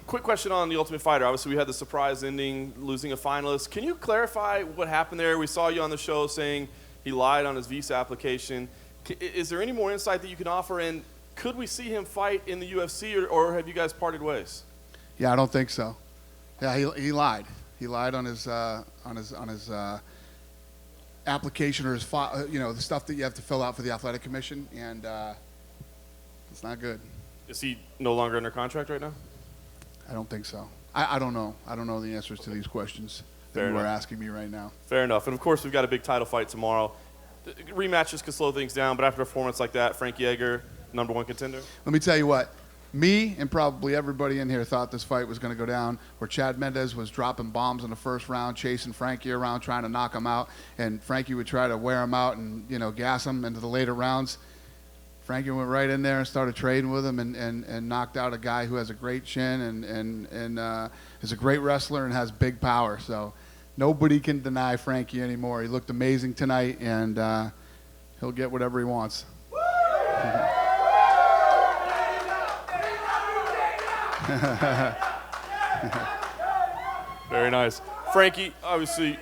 quick question on The Ultimate Fighter. Obviously, we had the surprise ending, losing a finalist. Can you clarify what happened there? We saw you on the show saying he lied on his visa application. Is there any more insight that you can offer? And could we see him fight in the UFC, or have you guys parted ways? Yeah, I don't think so. Yeah, he lied. He lied on his application or his the stuff that you have to fill out for the athletic commission, and it's not good. Is he no longer under contract right now? I don't think so. I don't know. I don't know the answers to these questions that you are asking me right now. Fair enough. And, of course, we've got a big title fight tomorrow. Rematches could slow things down, but after a performance like that, Frankie Edgar, #1 contender? Let me tell you what. Me and probably everybody in here thought this fight was going to go down where Chad Mendes was dropping bombs in the first round, chasing Frankie around, trying to knock him out, and Frankie would try to wear him out and, gas him into the later rounds. Frankie went right in there and started trading with him and knocked out a guy who has a great chin and is a great wrestler and has big power. So nobody can deny Frankie anymore. He looked amazing tonight, and he'll get whatever he wants. Very nice. Frankie, obviously,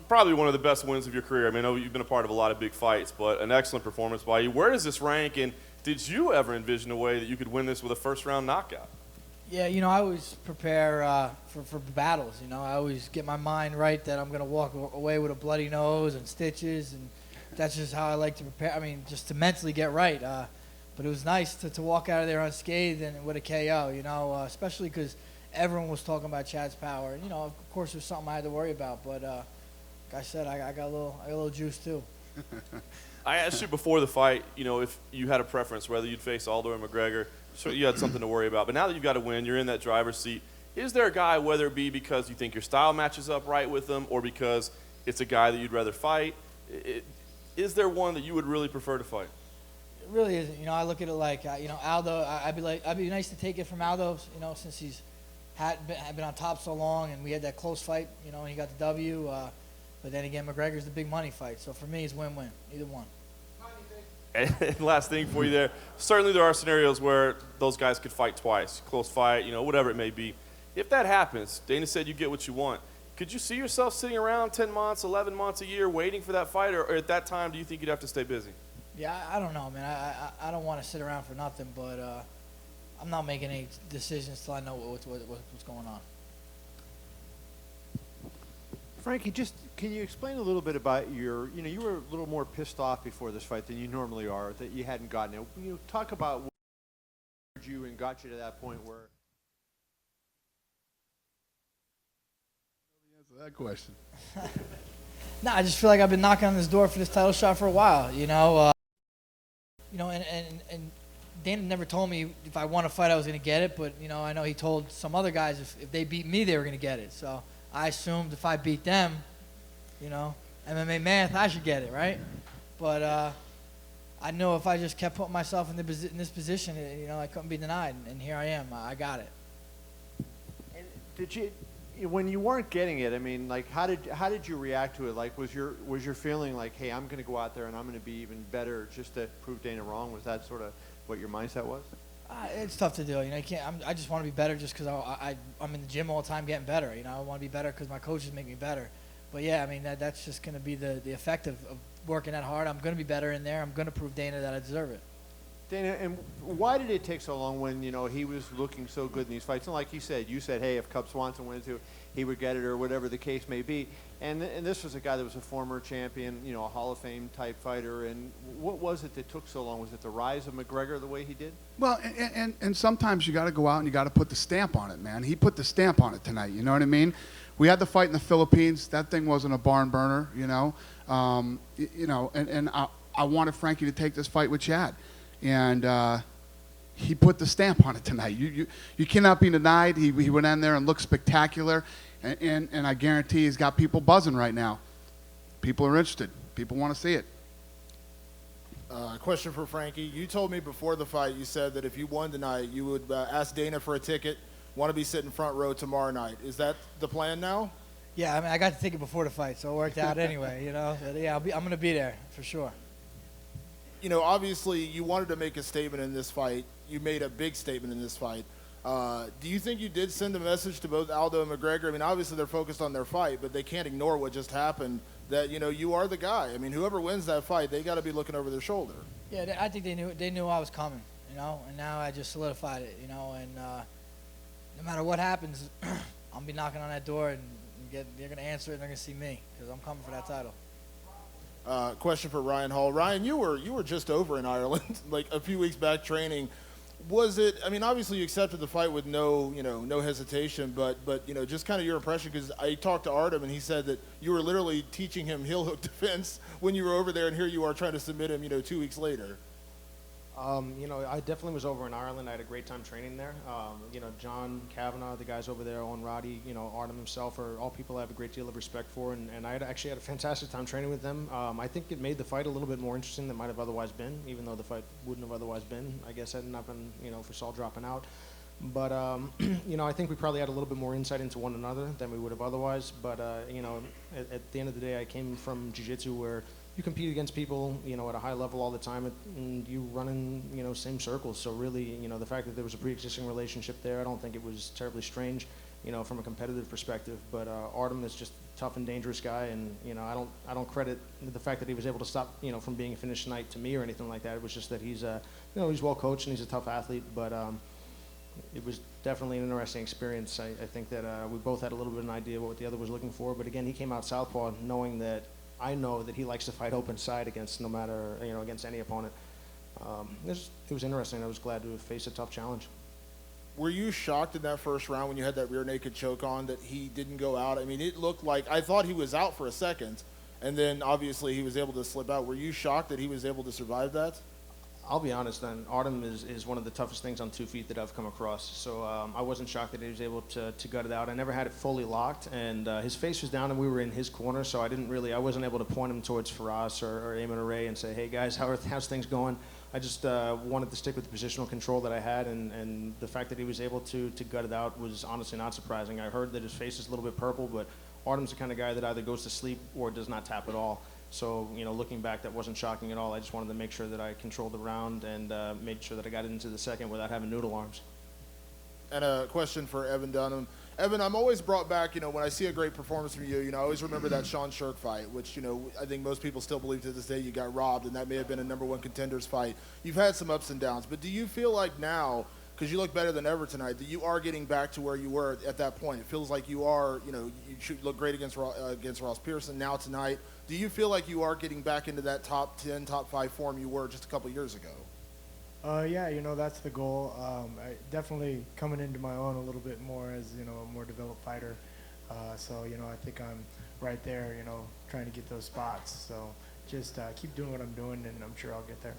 probably one of the best wins of your career. I mean, I know you've been a part of a lot of big fights, but an excellent performance by you. Where does this rank, and did you ever envision a way that you could win this with a first-round knockout? Yeah, I always prepare for battles. I always get my mind right that I'm going to walk away with a bloody nose and stitches, and that's just how I like to prepare. I mean, just to mentally get right. But it was nice to walk out of there unscathed and with a KO, especially because everyone was talking about Chad's power. And, of course, it was something I had to worry about. But like I said, I got a little juice too. I asked you before the fight, if you had a preference, whether you'd face Aldo or McGregor. So you had something to worry about. But now that you've got a win, you're in that driver's seat. Is there a guy, whether it be because you think your style matches up right with them or because it's a guy that you'd rather fight, is there one that you would really prefer to fight? It really isn't. I look at it like, Aldo. I'd be nice to take it from Aldo. Since he's had been on top so long, and we had that close fight. And he got the W. But then again, McGregor's the big money fight. So for me, it's win-win. Either one. And last thing for you there. Certainly, there are scenarios where those guys could fight twice, close fight, whatever it may be. If that happens, Dana said you get what you want. Could you see yourself sitting around 10 months, 11 months a year waiting for that fight, or at that time, do you think you'd have to stay busy? Yeah, I don't know, man. I don't want to sit around for nothing, but I'm not making any decisions till I know what's going on. Frankie, just can you explain a little bit about you were a little more pissed off before this fight than you normally are, that you hadn't gotten it. Talk about what you and got you to that point where. Answer that question. No, I just feel like I've been knocking on this door for this title shot for a while, and Dana never told me if I won a fight I was going to get it, but, I know he told some other guys if they beat me, they were going to get it. So I assumed if I beat them, MMA math, I should get it, right? But I know if I just kept putting myself in this position, I couldn't be denied, and here I am. I got it. Did you, when you weren't getting it, I mean, like, how did you react to it? Like, was your feeling like, hey, I'm going to go out there and I'm going to be even better just to prove Dana wrong? Was that sort of what your mindset was? It's tough to do. You can't. I just want to be better just because I'm in the gym all the time getting better. I want to be better because my coaches make me better. But yeah, I mean that's just going to be the effect of working that hard. I'm going to be better in there. I'm going to prove Dana that I deserve it. Dana, and why did it take so long when he was looking so good in these fights? And like you said, hey, if Cub Swanson wins it, he would get it, or whatever the case may be. And this was a guy that was a former champion, a Hall of Fame type fighter. And what was it that took so long? Was it the rise of McGregor the way he did? Well, and sometimes you got to go out and you got to put the stamp on it, man. He put the stamp on it tonight. You know what I mean? We had the fight in the Philippines. That thing wasn't a barn burner, And I wanted Frankie to take this fight with Chad, and he put the stamp on it tonight. You cannot be denied. He went in there and looked spectacular. And I guarantee he's got people buzzing right now. People are interested. People want to see it. Question for Frankie. You told me before the fight, you said that if you won tonight, you would ask Dana for a ticket, want to be sitting front row tomorrow night. Is that the plan now? Yeah, I mean, I got the ticket before the fight, so it worked out anyway, But yeah, I'm going to be there for sure. Obviously, you wanted to make a statement in this fight. You made a big statement in this fight. Do you think you did send a message to both Aldo and McGregor? I mean, obviously they're focused on their fight, but they can't ignore what just happened, that, you are the guy. I mean, whoever wins that fight, they got to be looking over their shoulder. Yeah, I think they knew I was coming, and now I just solidified it, and no matter what happens, I'll be knocking on that door, and they're going to answer it, and they're going to see me, because I'm coming for that title. Question for Ryan Hall. Ryan, you were just over in Ireland like a few weeks back training. Was it? I mean, obviously you accepted the fight with no hesitation, but just kind of your impression, because I talked to Artem and he said that you were literally teaching him heel hook defense when you were over there, and here you are trying to submit him 2 weeks later. I definitely was over in Ireland. I had a great time training there. John Kavanagh, the guys over there, Owen Roddy, Artem himself, are all people I have a great deal of respect for, and I actually had a fantastic time training with them. I think it made the fight a little bit more interesting than it might have otherwise been, even though the fight wouldn't have otherwise been, I guess, had it not been, for Saul dropping out. But, I think we probably had a little bit more insight into one another than we would have otherwise. But, at the end of the day, I came from jiu-jitsu where you compete against people, at a high level all the time, and you run in, same circles. So really, the fact that there was a pre-existing relationship there, I don't think it was terribly strange, from a competitive perspective. But Artem is just a tough and dangerous guy, and I don't credit the fact that he was able to stop, from being a finished night to me or anything like that. It was just that he's, he's well coached and he's a tough athlete. But it was definitely an interesting experience. I think that we both had a little bit of an idea what the other was looking for. But again, he came out southpaw knowing that I know that he likes to fight open side against no matter, against any opponent. It was interesting. I was glad to face a tough challenge. Were you shocked in that first round when you had that rear naked choke on that he didn't go out? I mean, it looked like, I thought he was out for a second, and then obviously he was able to slip out. Were you shocked that he was able to survive that? I'll be honest, then. Artem is one of the toughest things on 2 feet that I've come across. So I wasn't shocked that he was able to gut it out. I never had it fully locked, and his face was down, and we were in his corner, so I wasn't able to point him towards Faraz or Eamon or Ray and say, hey, guys, how's things going? I just wanted to stick with the positional control that I had, and the fact that he was able to gut it out was honestly not surprising. I heard that his face is a little bit purple, but Artem's the kind of guy that either goes to sleep or does not tap at all. So, looking back, that wasn't shocking at all. I just wanted to make sure that I controlled the round and made sure that I got into the second without having noodle arms. And a question for Evan Dunham. Evan, I'm always brought back, when I see a great performance from you, I always remember that Sean Shirk fight, which, I think most people still believe to this day you got robbed, and that may have been a #1 contenders fight. You've had some ups and downs, but do you feel like now, because you look better than ever tonight, that you are getting back to where you were at that point? It feels like you are, you look great against Ross Pearson now tonight. Do you feel like you are getting back into that top 10, top 5 form you were just a couple years ago? Yeah, that's the goal. I definitely coming into my own a little bit more as, a more developed fighter. So, I think I'm right there, trying to get those spots. So just keep doing what I'm doing, and I'm sure I'll get there.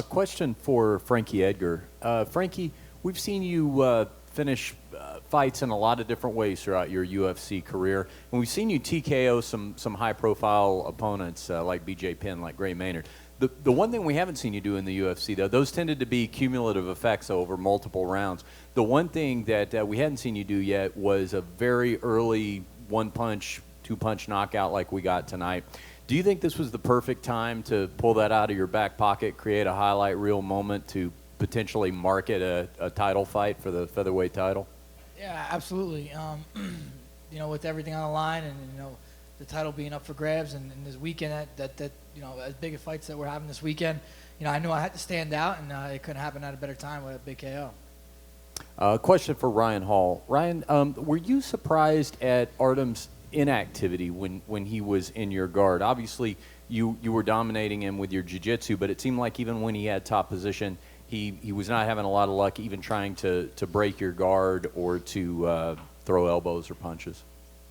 Question for Frankie Edgar. Frankie, we've seen you finish fights in a lot of different ways throughout your UFC career, and we've seen you TKO some high-profile opponents like BJ Penn, like Gray Maynard. The one thing we haven't seen you do in the UFC, though, those tended to be cumulative effects over multiple rounds. The one thing that we hadn't seen you do yet was a very early one-punch, two-punch knockout like we got tonight. Do you think this was the perfect time to pull that out of your back pocket, create a highlight reel moment to potentially market a title fight for the featherweight title? Yeah, absolutely. With everything on the line and, the title being up for grabs and this weekend that as big of fights that we're having this weekend, I knew I had to stand out, and it couldn't happen at a better time with a big KO. Question for Ryan Hall. Ryan, were you surprised at Artem's inactivity when he was in your guard? Obviously, you were dominating him with your jiu-jitsu, but it seemed like even when he had top position, he was not having a lot of luck even trying to break your guard or to throw elbows or punches.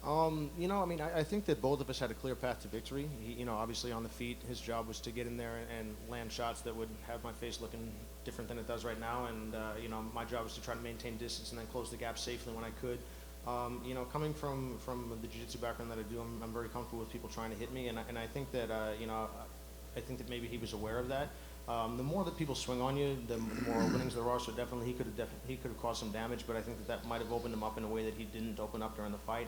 I think that both of us had a clear path to victory. He, obviously on the feet, his job was to get in there and land shots that would have my face looking different than it does right now. And, my job was to try to maintain distance and then close the gap safely when I could. Coming from the jiu-jitsu background that I do, I'm very comfortable with people trying to hit me. And I think that, I think that maybe he was aware of that. The more that people swing on you, the more openings there are. So definitely he could have caused some damage, but I think that might have opened him up in a way that he didn't open up during the fight.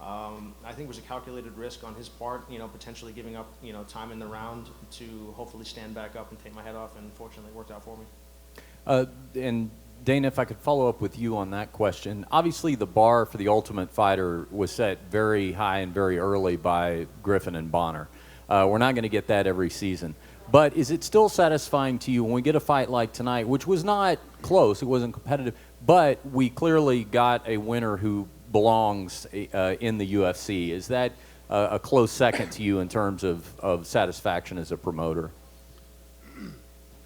I think it was a calculated risk on his part, potentially giving up, time in the round to hopefully stand back up and take my head off, and fortunately it worked out for me. And Dana, if I could follow up with you on that question. Obviously, the bar for the Ultimate Fighter was set very high and very early by Griffin and Bonner. We're not going to get that every season. But is it still satisfying to you when we get a fight like tonight, which was not close, it wasn't competitive, but we clearly got a winner who belongs in the UFC? Is that a close second to you in terms of satisfaction as a promoter?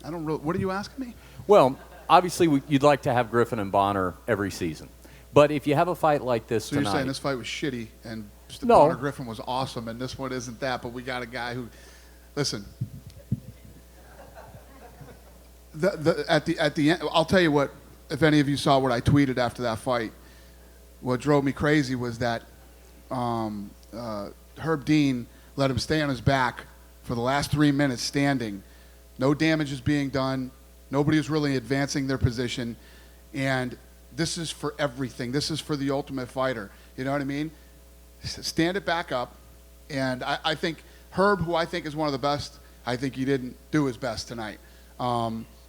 I don't really. What are you asking me? Well, obviously, you'd like to have Griffin and Bonner every season. But if you have a fight like this So tonight... you're saying this fight was shitty and No. Bonner Griffin was awesome and this one isn't that, but we got a guy who... Listen. At the end, I'll tell you what, if any of you saw what I tweeted after that fight, what drove me crazy was that Herb Dean let him stay on his back for the last 3 minutes standing. No damage is being done. Nobody is really advancing their position. And this is for everything. This is for the Ultimate Fighter. You know what I mean? Stand it back up. And I think Herb, who I think is one of the best, I think he didn't do his best tonight.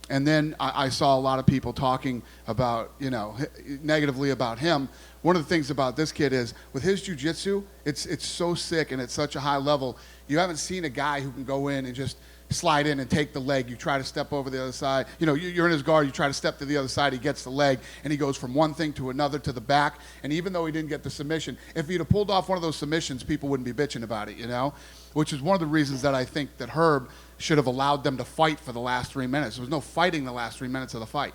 And then I saw a lot of people talking about, negatively about him. One of the things about this kid is, with his jiu-jitsu, it's so sick and it's such a high level. You haven't seen a guy who can go in and just slide in and take the leg. You try to step over the other side. You're in his guard. You try to step to the other side. He gets the leg, and he goes from one thing to another to the back. And even though he didn't get the submission, if he'd have pulled off one of those submissions, people wouldn't be bitching about it, which is one of the reasons that I think that Herb should have allowed them to fight for the last 3 minutes. There was no fighting the last 3 minutes of the fight.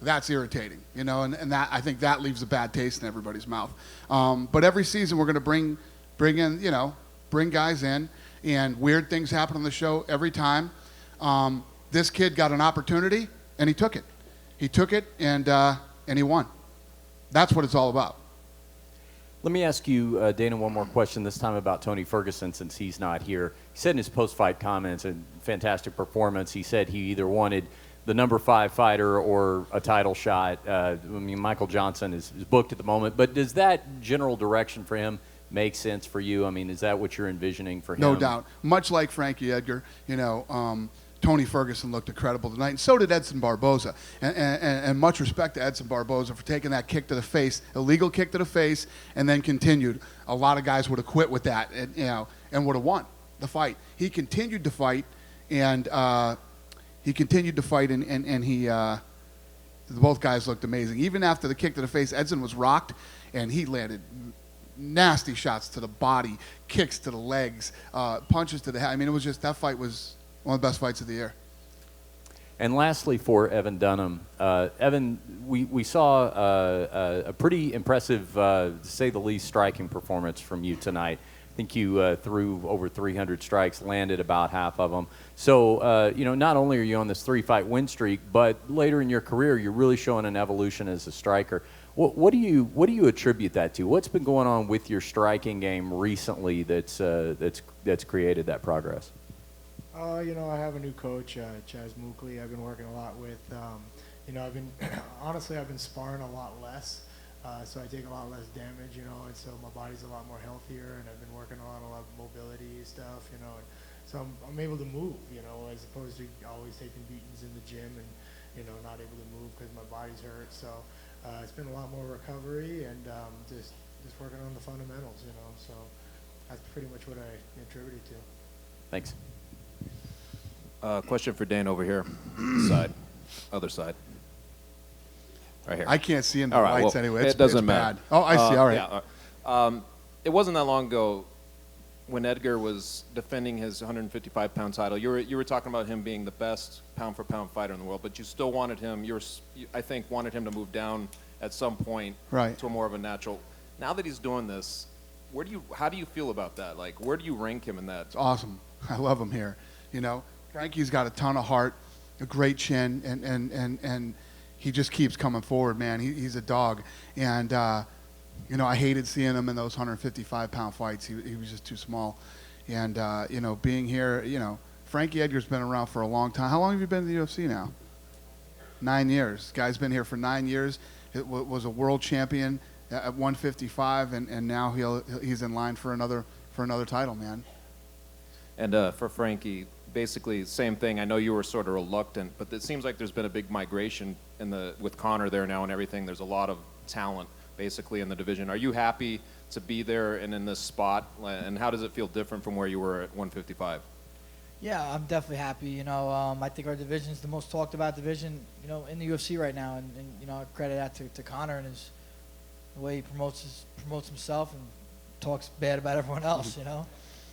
That's irritating, and that I think that leaves a bad taste in everybody's mouth. But every season we're going to bring guys in, and weird things happen on the show every time. This kid got an opportunity, and he took it. He took it, and he won. That's what it's all about. Let me ask you, Dana, one more question, this time about Tony Ferguson, since he's not here. He said in his post-fight comments, a fantastic performance, he said he either wanted the number 5 fighter or a title shot. Michael Johnson is booked at the moment, but does that general direction for him make sense for you? Is that what you're envisioning for him? No doubt. Much like Frankie Edgar, Tony Ferguson looked incredible tonight, and so did Edson Barboza. And much respect to Edson Barboza for taking that kick to the face, illegal kick to the face, and then continued. A lot of guys would have quit with that, and would have won the fight. He continued to fight, and both guys looked amazing. Even after the kick to the face, Edson was rocked, and he landed nasty shots to the body, kicks to the legs, punches to the head. It was just, that fight was one of the best fights of the year. And lastly, for Evan Dunham, Evan, we saw a pretty impressive, to say the least, striking performance from you tonight. I think you threw over 300 strikes, landed about half of them. So, not only are you on this 3-fight win streak, but later in your career, you're really showing an evolution as a striker. What do you attribute that to? What's been going on with your striking game recently that's created that progress? I have a new coach, Chaz Mookley. I've been working a lot with. I've been sparring a lot less, so I take a lot less damage, and so my body's a lot more healthier, and I've been working on a lot of mobility stuff, and so I'm able to move, as opposed to always taking beatings in the gym and not able to move because my body's hurt. So it's been a lot more recovery and just working on the fundamentals, So that's pretty much what I attribute it to. Thanks. Question for Dane over here, other side, right here. I can't see in the All right, lights well, anyway. it doesn't it's matter. Bad. Oh, I see. All right. Yeah, all right. It wasn't that long ago when Edgar was defending his 155-pound title. You were talking about him being the best pound-for-pound fighter in the world, but you still wanted him. I think wanted him to move down at some point to a more of a natural. Now that he's doing this, how do you feel about that? Like, where do you rank him in that? It's awesome. I love him here. Frankie's got a ton of heart, a great chin, and he just keeps coming forward, man. He's a dog. And, I hated seeing him in those 155-pound fights. He was just too small. And, being here, Frankie Edgar's been around for a long time. How long have you been in the UFC now? 9 years. Guy's been here for 9 years. It was a world champion at 155, and now he's in line for another title, man. And for Frankie, basically same thing. I know you were sort of reluctant, but it seems like there's been a big migration with Conor there now and everything. There's a lot of talent basically in the division. Are you happy to be there and in this spot? And how does it feel different from where you were at 155? Yeah, I'm definitely happy. You know, I think our division is the most talked about division, you know, in the UFC right now, and you know, I credit that to Conor and the way he promotes himself and talks bad about everyone else. You know,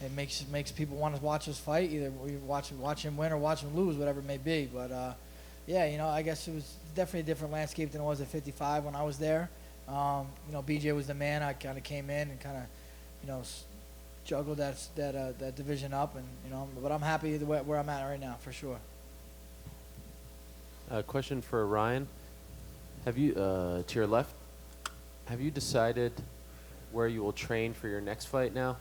it makes people want to watch us fight. Either we watch him win or watch him lose, whatever it may be. But yeah, you know, I guess it was definitely a different landscape than it was at 55 when I was there. You know, BJ was the man. I kind of came in and kind of, you know, juggled that division up, and you know, but I'm happy where I'm at right now for sure. Question for Ryan. Have you, to your left, have you decided where you will train for your next fight now?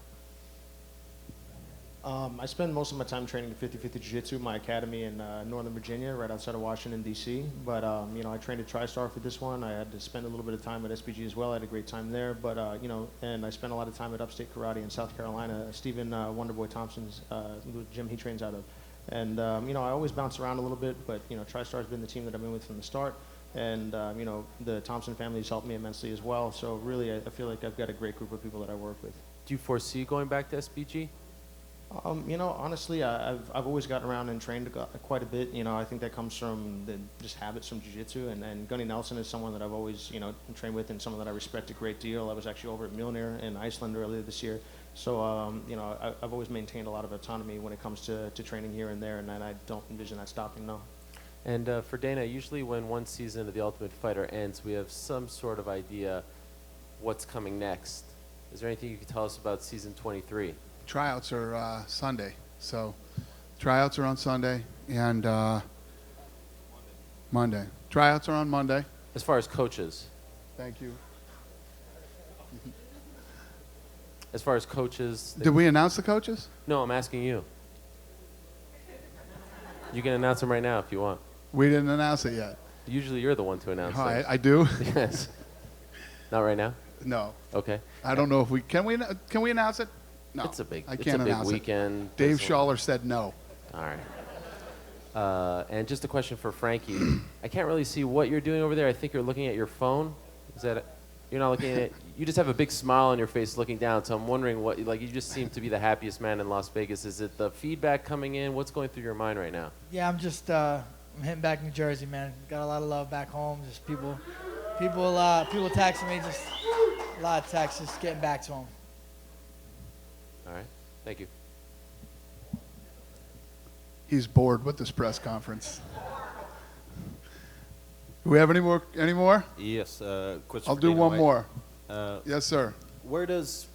I spend most of my time training the 50-50 Jiu-Jitsu, my academy in Northern Virginia, right outside of Washington, D.C. But, you know, I trained at TriStar for this one. I had to spend a little bit of time at SBG as well. I had a great time there. But, you know, and I spent a lot of time at Upstate Karate in South Carolina. Stephen Wonderboy Thompson's the gym he trains out of. And, you know, I always bounce around a little bit, but, you know, TriStar's been the team that I've been with from the start. And, you know, the Thompson family's helped me immensely as well. So really, I feel like I've got a great group of people that I work with. Do you foresee going back to SBG? You know, honestly, I've always gotten around and trained quite a bit. You know, I think that comes from just habits from jiu-jitsu. And Gunny Nelson is someone that I've always, you know, trained with and someone that I respect a great deal. I was actually over at Mjolnir in Iceland earlier this year. So, you know, I've always maintained a lot of autonomy when it comes to training here and there, and I don't envision that stopping, no. And for Dana, usually when one season of The Ultimate Fighter ends, we have some sort of idea what's coming next. Is there anything you can tell us about season 23? Tryouts are Sunday, so tryouts are on Sunday and Monday. Tryouts are on Monday. As far as coaches. Thank you. As far as coaches. Did we announce the coaches? No, I'm asking you. You can announce them right now if you want. We didn't announce it yet. Usually you're the one to announce Oh, things. I do? Yes. Not right now? No. Okay. I don't know if we can we announce it? No. It's a big I can't announce weekend. it. Dave Schaller said no. All right. And just a question for Frankie. I can't really see what you're doing over there. I think you're looking at your phone. Is that you're not looking at it? You just have a big smile on your face looking down. So I'm wondering what, like, you just seem to be the happiest man in Las Vegas. Is it the feedback coming in? What's going through your mind right now? Yeah, I'm just I'm hitting back New Jersey, man. Got a lot of love back home. Just people texting me. Just a lot of texts. Just getting back to them. All right. Thank you. He's bored with this press conference. Do we have any more? Yes. Question I'll for do Dana one White. more. Yes, sir. Where does